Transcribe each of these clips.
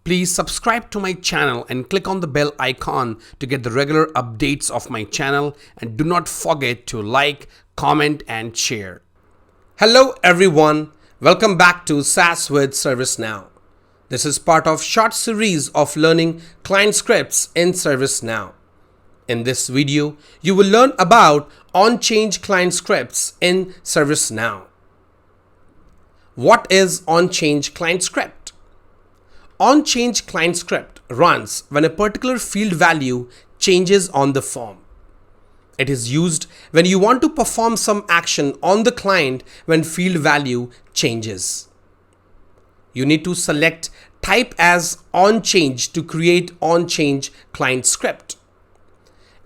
Please subscribe to my channel and click on the bell icon to get the regular updates of my channel, and do not forget to like, comment and share. Hello everyone, welcome back to SaaS with ServiceNow. This is part of short series of learning client scripts in ServiceNow. In this video, you will learn about OnChange client scripts in ServiceNow. What is OnChange client script? OnChange client script runs when a particular field value changes on the form. It is used when you want to perform some action on the client when field value changes. You need to select type as OnChange to create OnChange client script.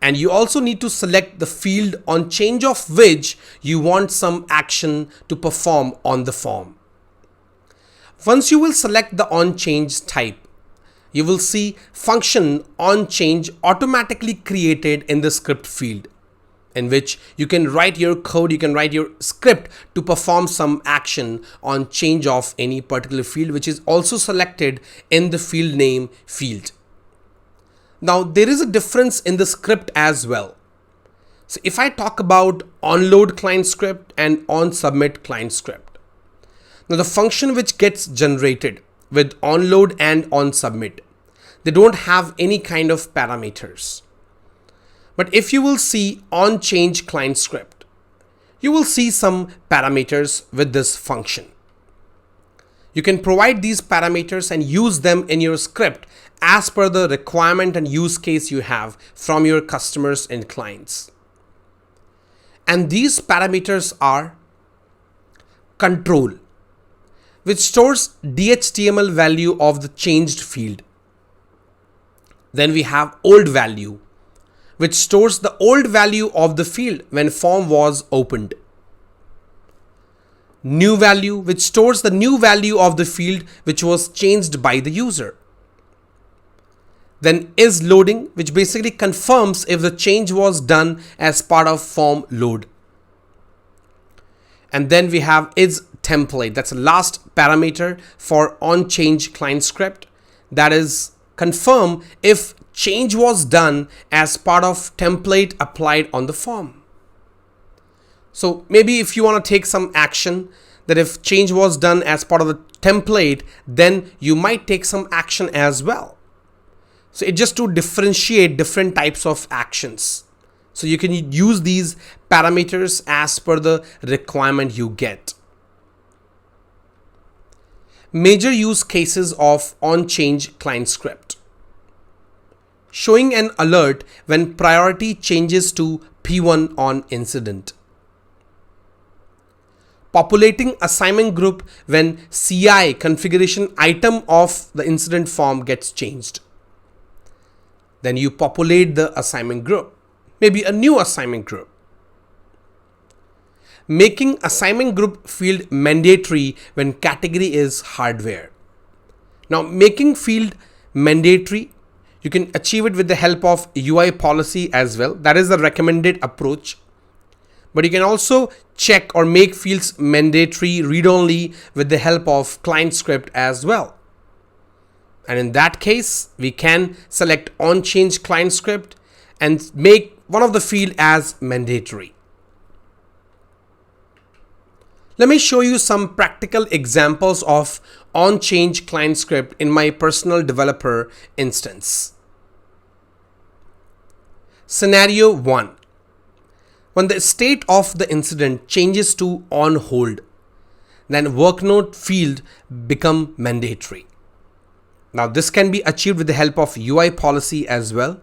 And you also need to select the field on change of which you want some action to perform on the form. Once you will select the OnChange type, you will see function OnChange automatically created in the script field, in which you can write your code, you can write your script to perform some action on change of any particular field, which is also selected in the field name field. Now there is a difference in the script as well. So if I talk about OnLoad client script and OnSubmit client script. Now the function which gets generated with OnLoad and OnSubmit, they don't have any kind of parameters. But if you will see OnChange client script, you will see some parameters with this function. You can provide these parameters and use them in your script as per the requirement and use case you have from your customers and clients. And these parameters are control, which stores DHTML value of the changed field. Then we have old value, which stores the old value of the field when form was opened. New value, which stores the new value of the field which was changed by the user. Then is loading, which basically confirms if the change was done as part of form load. And then we have is template. That's the last parameter for OnChange client script. That is confirm if change was done as part of template applied on the form. So maybe if you want to take some action, that if change was done as part of the template, then you might take some action as well. So it's just to differentiate different types of actions. So you can use these parameters as per the requirement you get. Major use cases of OnChange client script. Showing an alert when priority changes to P1 on incident. Populating assignment group when CI configuration item of the incident form gets changed. Then you populate the assignment group, maybe a new assignment group. Making assignment group field mandatory when category is hardware. Now making field mandatory, you can achieve it with the help of UI policy as well. That is the recommended approach. But you can also check or make fields mandatory read-only with the help of client script as well. And in that case, we can select OnChange client script and make one of the field as mandatory. Let me show you some practical examples of OnChange client script in my personal developer instance. Scenario 1. When the state of the incident changes to on hold, then work note field become mandatory. Now this can be achieved with the help of UI policy as well.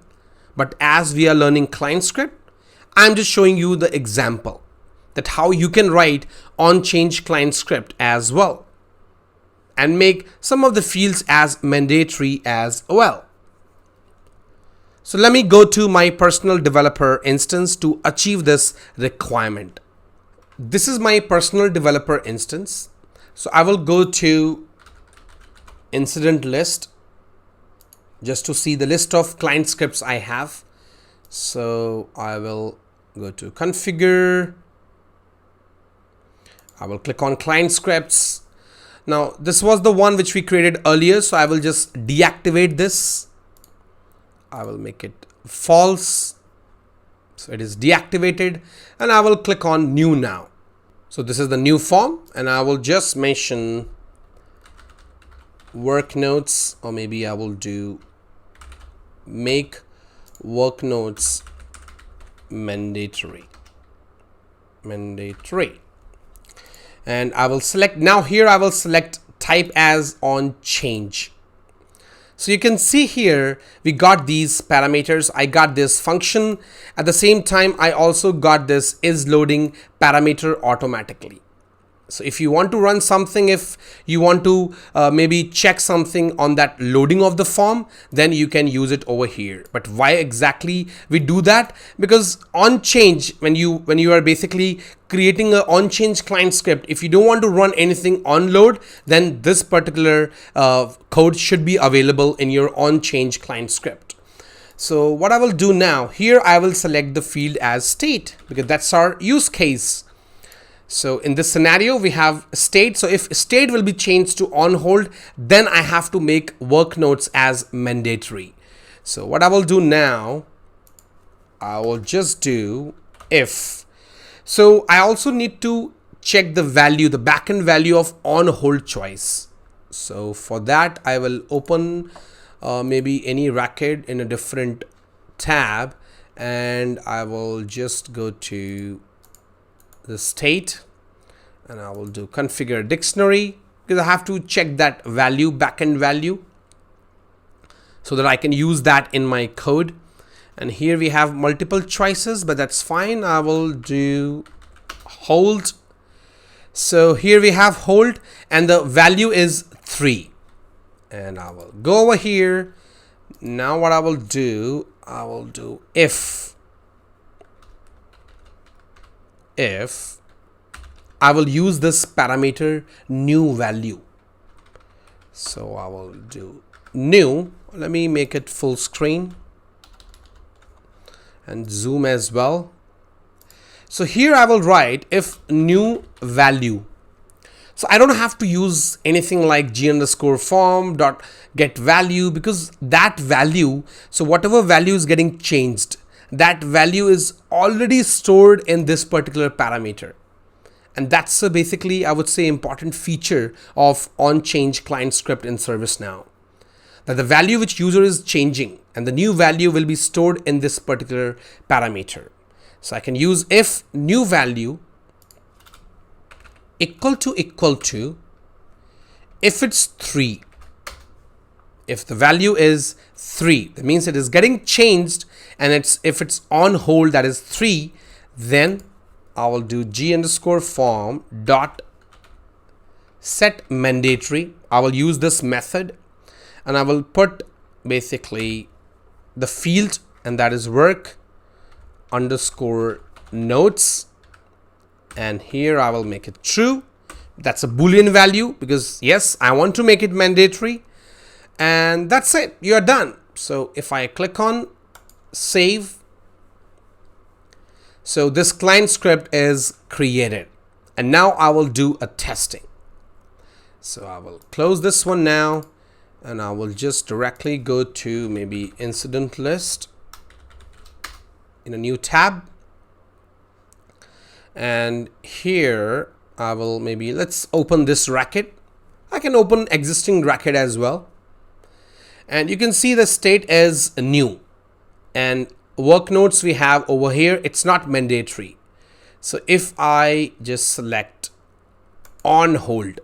But as we are learning client script, I'm just showing you the example that how you can write OnChange client script as well and make some of the fields as mandatory as well. So let me go to my personal developer instance to achieve this requirement. This is my personal developer instance. So I will go to incident list just to see the list of client scripts I have. So I will go to configure. I will click on client scripts Now this was the one which we created earlier, so I will just deactivate this. I will make it false. So it is deactivated, and I will click on new now. So this is the new form, and I will just mention work notes, or maybe I will do make work notes mandatory. And I will select, now here I will select type as OnChange. So you can see here we got these parameters. I got this function. At the same time, I also got this is loading parameter automatically. So if you want to run something, if you want to maybe check something on that loading of the form, then you can use it over here. But why exactly we do that? Because OnChange, when you are basically creating a OnChange client script, if you don't want to run anything on load, then this particular code should be available in your OnChange client script. So what I will do now, here I will select the field as state, because that's our use case. So in this scenario, we have state. So if state will be changed to on hold, then I have to make work notes as mandatory. So what I will do now, I will just do if. So I also need to check the value, the backend value of on hold choice. So for that, I will open maybe any racket in a different tab, and I will just go to the state, and I will do configure dictionary, because I have to check that value, backend value, so that I can use that in my code. And here we have multiple choices, but that's fine. I will do hold. So here we have hold, and the value is 3. And I will go over here. Now what I will do if I will use this parameter new value. So I will do new. Let me make it full screen and zoom as well. So here I will write if new value. So I don't have to use anything like g_form dot get value, because that value, so whatever value is getting changed, that value is already stored in this particular parameter. And that's basically, I would say, important feature of OnChange client script in ServiceNow, that the value which user is changing and the new value will be stored in this particular parameter. So I can use if new value equal to if it's 3. If the value is 3, that means it is getting changed, and if it's on hold, that is 3, then I will do g_form dot set mandatory. I will use this method, and I will put basically the field, and that is work underscore notes, and here I will make it true. That's a Boolean value, because yes, I want to make it mandatory, and that's it. You are done. So if I click on save, so this client script is created, and now I will do a testing. So I will close this one now, and I will just directly go to maybe incident list in a new tab. And here I will maybe, let's open this racket. I can open existing racket as well. And you can see the state is new, and work notes we have over here, it's not mandatory. So if I just select on hold,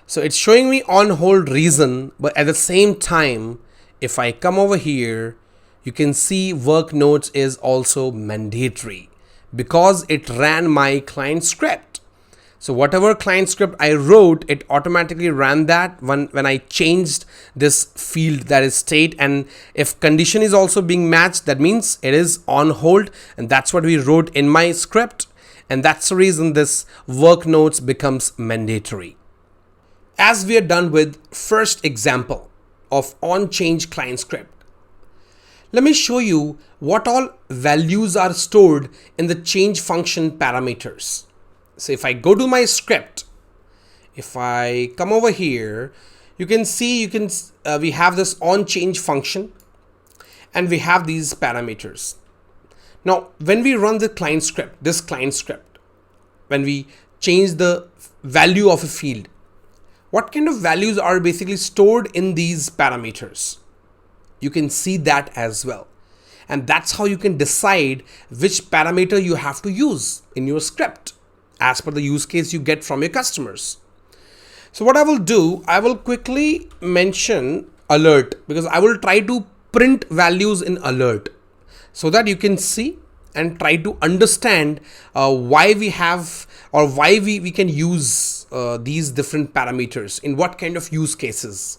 so it's showing me on hold reason, but at the same time, if I come over here, you can see work notes is also mandatory, because it ran my client script. So whatever client script I wrote, it automatically ran that when I changed this field, that is state. And if condition is also being matched, that means it is on hold, and that's what we wrote in my script. And that's the reason this work notes becomes mandatory. As we are done with first example of OnChange client script, let me show you what all values are stored in the change function parameters. So if I go to my script, If I come over here, you can see we have this OnChange function and we have these parameters. Now, when we run the client script, this client script, when we change the value of a field, what kind of values are basically stored in these parameters? You can see that as well. And that's how you can decide which parameter you have to use in your script as per the use case you get from your customers. So what I will do, I will quickly mention alert, because I will try to print values in alert so that you can see and try to understand why we have, or why we can use these different parameters in what kind of use cases.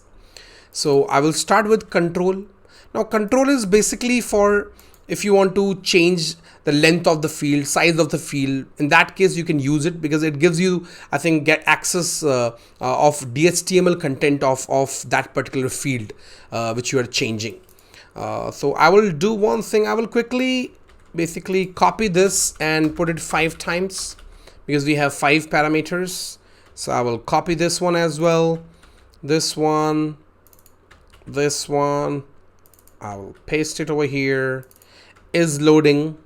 So I will start with control. Now control is basically for if you want to change the length of the field, size of the field. In that case, you can use it because it gives you, I think, get access of DHTML content of that particular field which you are changing. So I will do one thing. I will quickly basically copy this and put it 5 times because we have 5 parameters. So I will copy this one as well, this one, this one. I will paste it over here. Is loading.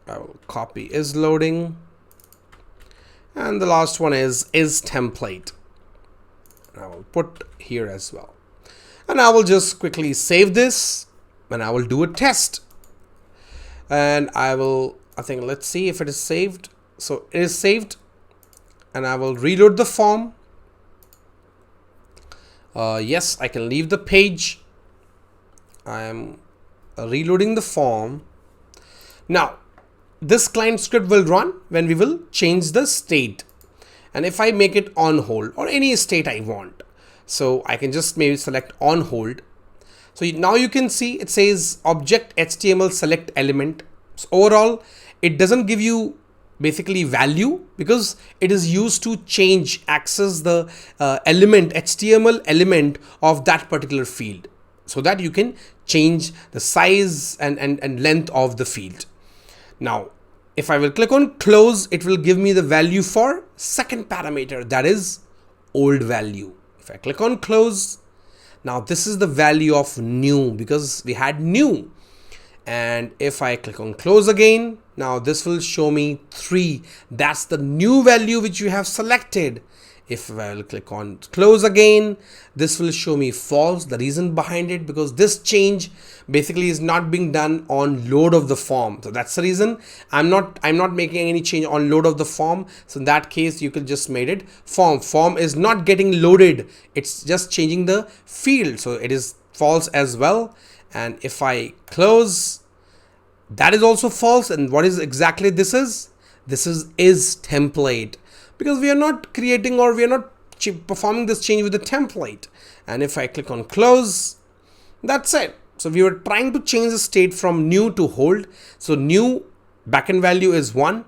I will copy is loading. And the last one is template. I will put here as well. And I will just quickly save this and I will do a test. And I think, let's see if it is saved. So it is saved. And I will reload the form. Yes, I can leave the page. I am reloading the form. Now, this client script will run when we will change the state. And if I make it on hold or any state I want, so I can just maybe select on hold. So now you can see it says object HTML select element. So overall, it doesn't give you basically value because it is used to access the element, HTML element of that particular field, so that you can change the size and length of the field. Now, if I will click on close, it will give me the value for second parameter, that is old value. If I click on close, now this is the value of new because we had new. And if I click on close again, now this will show me 3. That's the new value which you have selected. If I will click on close again, this will show me false. The reason behind it, because this change basically is not being done on load of the form. So that's the reason I'm not making any change on load of the form. So in that case, you could just made it form. Form is not getting loaded. It's just changing the field. So it is false as well. And if I close, that is also false. And what is exactly this is? This is template. Because we are not creating or we are not performing this change with the template. And if I click on close, that's it. So we were trying to change the state from new to hold. So new backend value is 1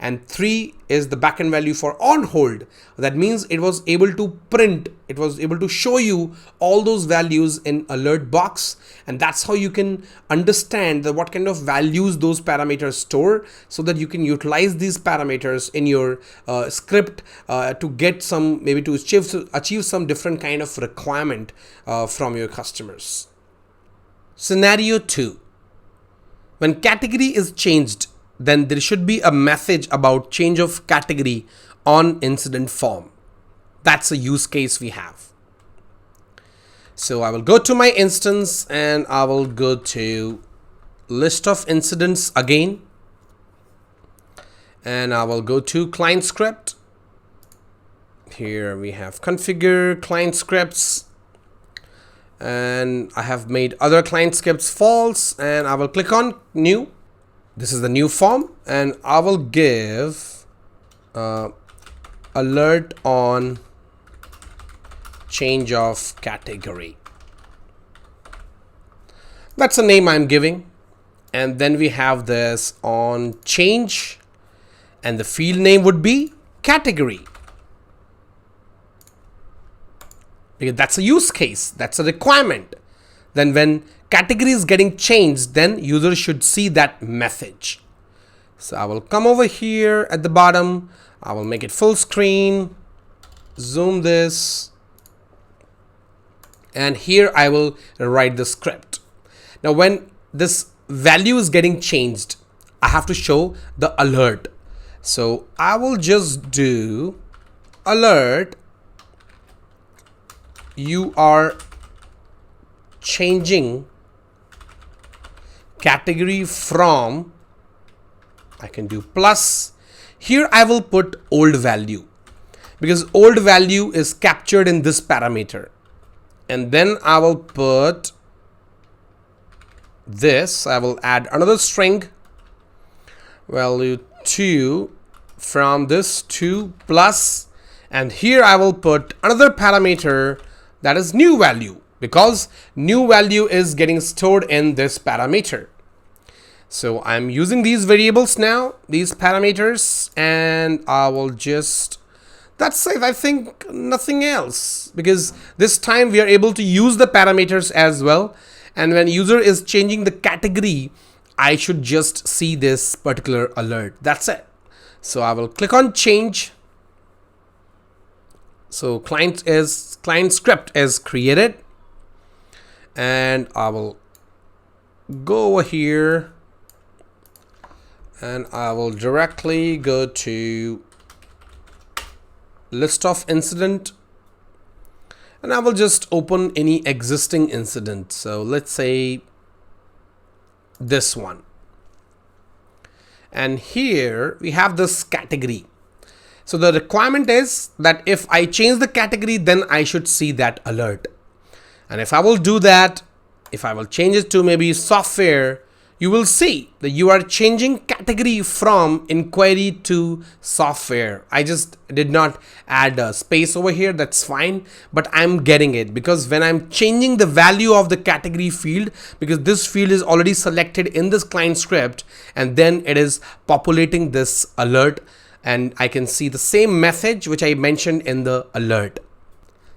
and 3 is the backend value for on hold. That means it was able to print, it was able to show you all those values in alert box. And that's how you can understand what kind of values those parameters store, so that you can utilize these parameters in your script to get some, maybe to achieve some different kind of requirement from your customers. Scenario 2. When category is changed, then there should be a message about change of category on incident form. That's a use case we have. So I will go to my instance and I will go to list of incidents again. And I will go to client script. Here we have configure client scripts. And I have made other client scripts false, and I will click on new. This is the new form, and I will give alert on change of category. That's the name I'm giving. And then we have this on change, and the field name would be category. Because that's a use case, that's a requirement. Then when category is getting changed, then user should see that message. So I will come over here at the bottom. I will make it full screen. zoom this, and here I will write the script. Now when this value is getting changed, I have to show the alert. So I will just do alert, you are changing category from, I can do plus. Here I will put old value because old value is captured in this parameter. And then I will put this, I will add another string, value 2 from this 2 plus, and here I will put another parameter that is new value because new value is getting stored in this parameter. So I'm using these variables now, these parameters, and I will just, that's it. I think nothing else, because this time we are able to use the parameters as well. And when user is changing the category, I should just see this particular alert. That's it. So I will click on change. So client script is created, and I will go over here and I will directly go to list of incident, and I will just open any existing incident. So let's say this one, and here we have this category. So the requirement is that if I change the category, then I should see that alert. And if I will do that, if I will change it to maybe software, you will see that you are changing category from inquiry to software. I just did not add a space over here. That's fine, but I'm getting it because when I'm changing the value of the category field, because this field is already selected in this client script, and then it is populating this alert, and I can see the same message which I mentioned in the alert.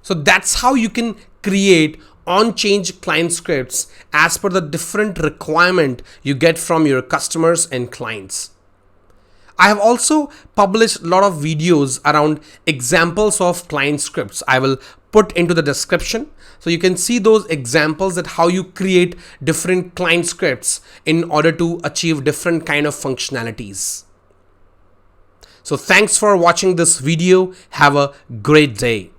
So that's how you can create OnChange client scripts as per the different requirement you get from your customers and clients. I have also published a lot of videos around examples of client scripts. I will put into the description, so you can see those examples that how you create different client scripts in order to achieve different kind of functionalities. So thanks for watching this video. Have a great day.